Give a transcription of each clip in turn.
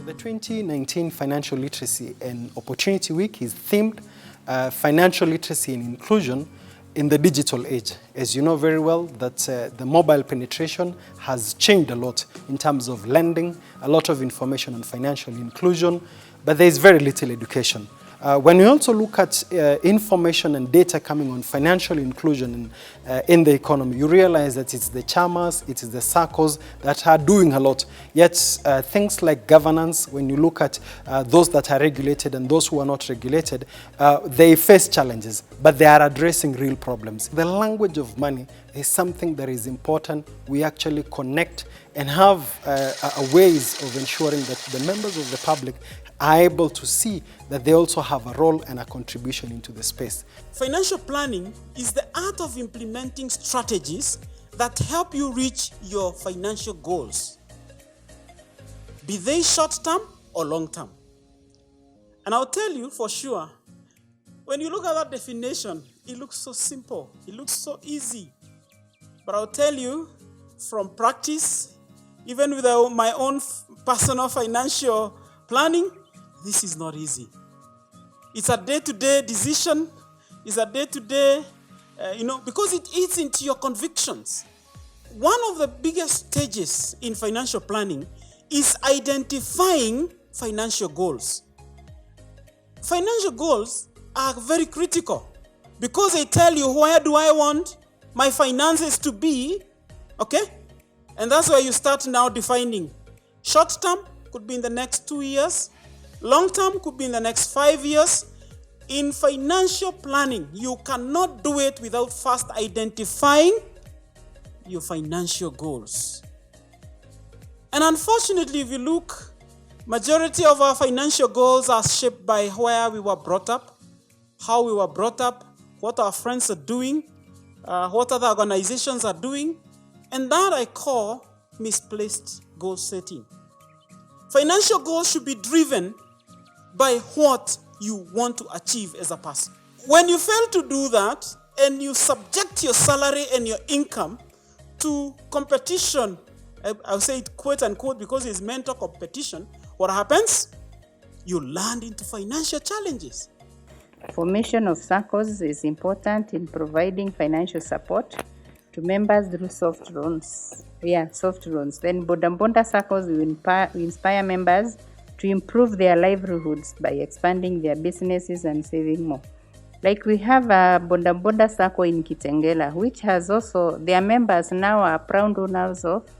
The 2019 Financial Literacy and Opportunity Week is themed Financial Literacy and Inclusion in the Digital Age. As you know very well, that the mobile penetration has changed a lot in terms of lending, a lot of information on financial inclusion, but there is very little education. When we also look at information and data coming on financial inclusion in the economy, you realize that it's the chamas, it is the SACCOs that are doing a lot. Yet things like governance, when you look at those that are regulated and those who are not regulated, they face challenges, but they are addressing real problems. The language of money is something that is important. We actually connect and have ways of ensuring that the members of the public are able to see that they also have a role and a contribution into the space. Financial planning is the art of implementing strategies that help you reach your financial goals, be they short-term or long-term. And I'll tell you for sure, when you look at that definition, it looks so simple, it looks so easy. But I'll tell you from practice, even with my own personal financial planning, this is not easy. It's a day-to-day decision. It's a day-to-day, because it eats into your convictions. One of the biggest stages in financial planning is identifying financial goals. Financial goals are very critical because they tell you where do I want my finances to be, okay? And that's where you start now defining. Short term could be in the next 2 years. Long term could be in the next 5 years. In financial planning, you cannot do it without first identifying your financial goals. And unfortunately, if you look, majority of our financial goals are shaped by where we were brought up, how we were brought up, what our friends are doing, what other organizations are doing, and that I call misplaced goal setting. Financial goals should be driven by what you want to achieve as a person. When you fail to do that and you subject your salary and your income to competition, I'll say it quote unquote because it's mental competition, what happens? You land into financial challenges. Formation of SACCOs is important in providing financial support to members through soft loans. Soft loans. Then Boda SACCOs will inspire members to improve their livelihoods by expanding their businesses and saving more. Like we have a Boda SACCO in Kitengela, which has also, their members now are proud owners of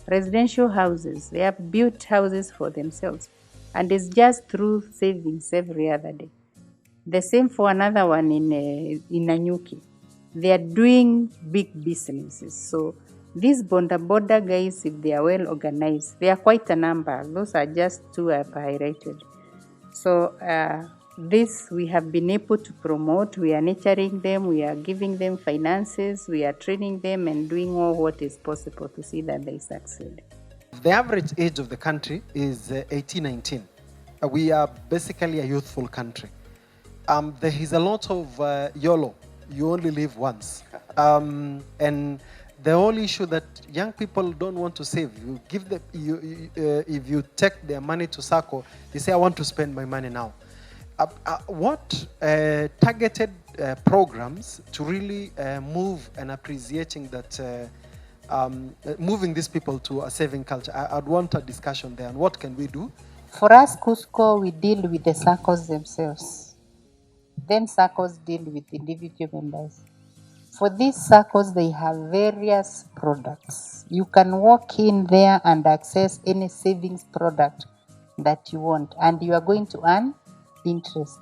residential houses. They have built houses for themselves, and it's just through savings every other day. The same for another one in Nanyuki. They are doing big businesses. So these Boda guys, if they are well organized, they are quite a number. Those are just two I've highlighted. So this we have been able to promote. We are nurturing them. We are giving them finances. We are training them and doing all what is possible to see that they succeed. The average age of the country is 18-19. We are basically a youthful country. There is a lot of YOLO. You only live once. And the whole issue that young people don't want to save, you give them, if you take their money to SACCO, they say, I want to spend my money now. What targeted programs to really move and appreciating that, moving these people to a saving culture? I'd want a discussion there. And what can we do? For us, Cusco, we deal with the SACCOs themselves. Then SACCOs deal with individual members. For these SACCOs, they have various products. You can walk in there and access any savings product that you want, and you are going to earn interest.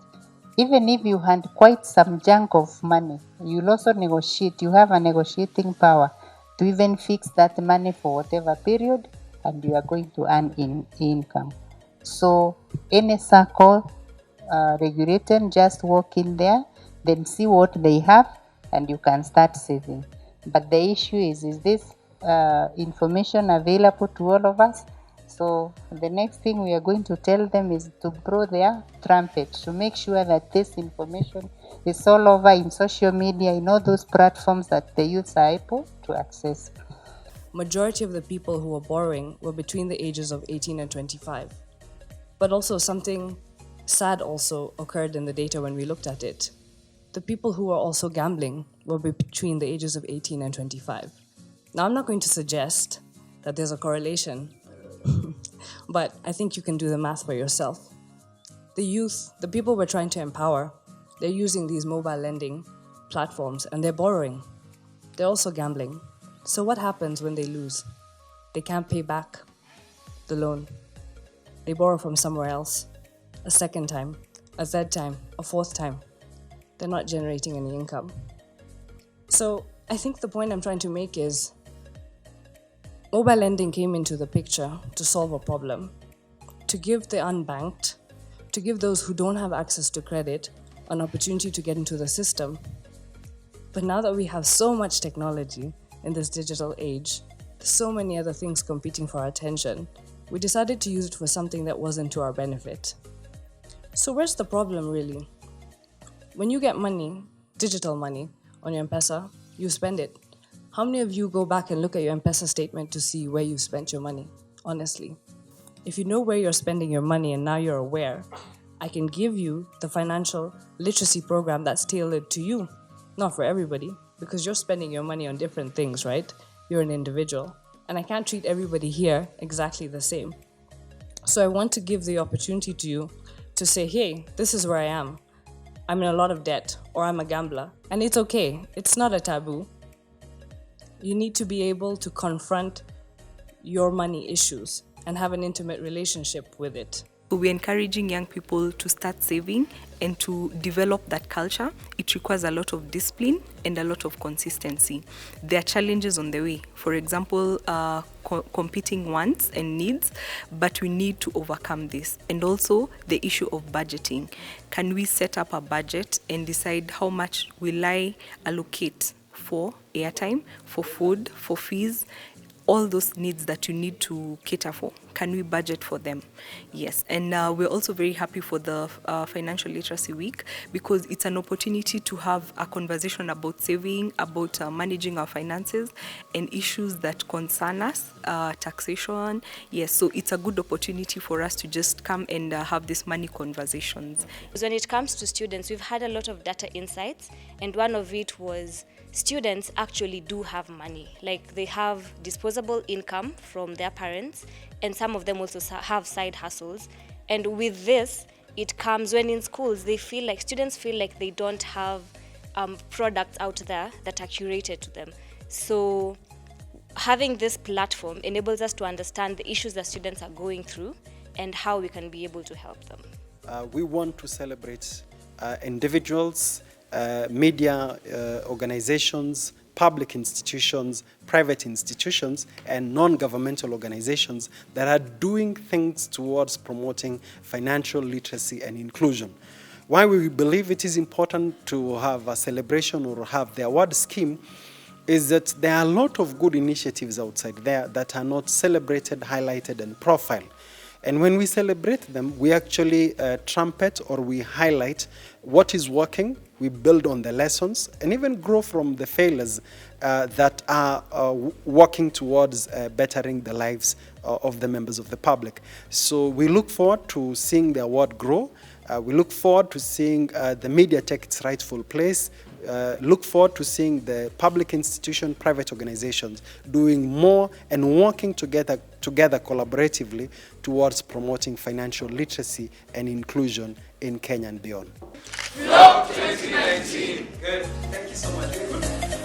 Even if you had quite some junk of money, you'll also negotiate. You have a negotiating power to even fix that money for whatever period, and you are going to earn income. So any SACCO regulated, just walk in there, then see what they have, and you can start saving. But the issue is this information available to all of us? So the next thing we are going to tell them is to blow their trumpet, to make sure that this information is all over in social media, in all those platforms that the youths are able to access. Majority of the people who were borrowing were between the ages of 18 and 25. But also something sad also occurred in the data when we looked at it. The people who were also gambling were between the ages of 18 and 25. Now, I'm not going to suggest that there's a correlation, but I think you can do the math for yourself. The youth, the people we're trying to empower, they're using these mobile lending platforms and they're borrowing. They're also gambling. So what happens when they lose? They can't pay back the loan. They borrow from somewhere else, a second time, a third time, a fourth time. They're not generating any income. So I think the point I'm trying to make is mobile lending came into the picture to solve a problem, to give the unbanked, to give those who don't have access to credit an opportunity to get into the system. But now that we have so much technology in this digital age, so many other things competing for our attention, we decided to use it for something that wasn't to our benefit. So where's the problem really? When you get money, digital money, on your M-Pesa, you spend it. How many of you go back and look at your M-Pesa statement to see where you spent your money? Honestly. If you know where you're spending your money and now you're aware, I can give you the financial literacy program that's tailored to you. Not for everybody, because you're spending your money on different things, right? You're an individual. And I can't treat everybody here exactly the same. So I want to give the opportunity to you to say, hey, this is where I am. I'm in a lot of debt, or I'm a gambler. And it's okay. It's not a taboo. You need to be able to confront your money issues and have an intimate relationship with it. We're encouraging young people to start saving and to develop that culture. It requires a lot of discipline and a lot of consistency. There are challenges on the way. For example, competing wants and needs, but we need to overcome this. And also the issue of budgeting. Can we set up a budget and decide how much will I allocate for airtime, for food, for fees, all those needs that you need to cater for? Can we budget for them? Yes, and we're also very happy for the Financial Literacy Week because it's an opportunity to have a conversation about saving, about managing our finances and issues that concern us, taxation. Yes, so it's a good opportunity for us to just come and have these money conversations. When it comes to students, we've had a lot of data insights, and one of it was students actually do have money. Like they have disposable income from their parents, and some of them also have side hustles. And with this, it comes when in schools, students feel like they don't have products out there that are curated to them. So having this platform enables us to understand the issues that students are going through and how we can be able to help them. We want to celebrate individuals, media organizations, public institutions, private institutions, and non-governmental organizations that are doing things towards promoting financial literacy and inclusion. Why we believe it is important to have a celebration or have the award scheme is that there are a lot of good initiatives outside there that are not celebrated, highlighted, and profiled. And when we celebrate them, we actually trumpet or we highlight what is working, we build on the lessons, and even grow from the failures that are working towards bettering the lives of the members of the public. So we look forward to seeing the award grow. We look forward to seeing the media take its rightful place. Look forward to seeing the public institution, private organizations doing more and working together collaboratively towards promoting financial literacy and inclusion in Kenya and beyond. FLOWK 2019. Good. Thank you so much.